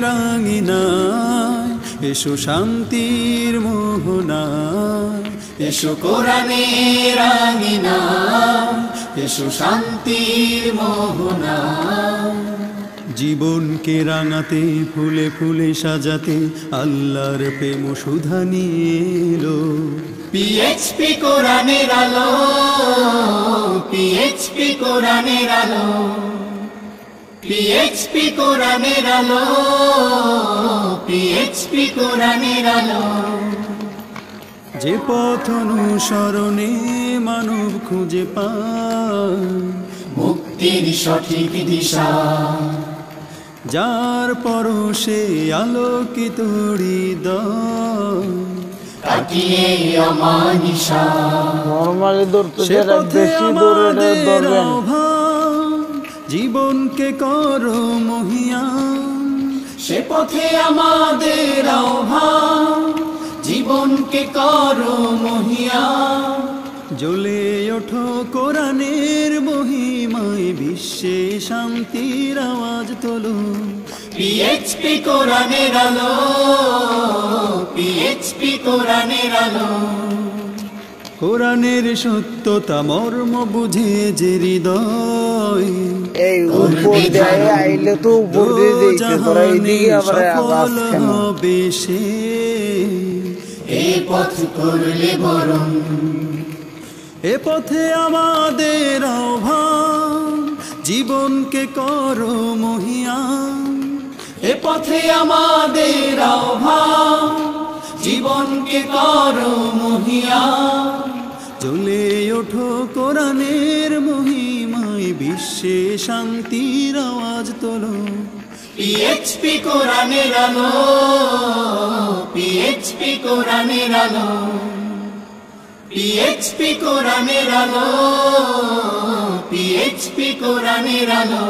রাঙিনায় এসো শান্তির মোহনায়, এসো কোরআনের রাঙিনায় এসো শান্তির মোহনায়। জীবনকে রাঙাতে ফুলে ফুলে সাজাতে আল্লাহর প্রেম সুধা নিয়ে এলো পিএইচপি কোরআনের আলো, পিএইচপি কোরআনের আলো, পিএইচপি কোরআনের আলো, পিএইচপি কোরআনের আলো। যে পথ অনুসরণে মানব খুঁজে পায় মুক্তির সঠিক দিশা, যার পরশে আলোকিত হৃদয় কাটিয়ে অমানিশা। নরমালি ধরতে যারা বেশি দৌড়ে ধরবেন। জীবনকে করো মহিয়ান, সে পথে আমাদের আহ্বান। জীবনকে করো মহিয়ান, জ্বলে ওঠো কোরআনের মহিমায়, বিশ্বে শান্তির আওয়াজ তোলো পিএইচপি কোরআনের আলো, পিএইচপি কোরআনের আলো। কোরআনের সত্যতা মর্ম বুঝে যে হৃদয় এই উপর দিয়ে আইলে তো উপর দিয়ে যেতে তোরা এইদিকে আবার আওয়াজ কেন হবে সে, এ পথ করলে বরং, এ পথে আমাদের আহ্বান। জীবনকে করো মহিয়ান, এ পথে আমাদের আহ্বান। জীবনকে করো মহিয়ান, জ্বলে ওঠো কোরআনের মহিমায়, বিশ্বে শান্তির আওয়াজ তোলো পিএইচপি কোরআনের আলো, পিএইচপি কোরআনের আলো, পিএইচপি কোরআনের আলো, পিএইচপি কোরআনের আলো।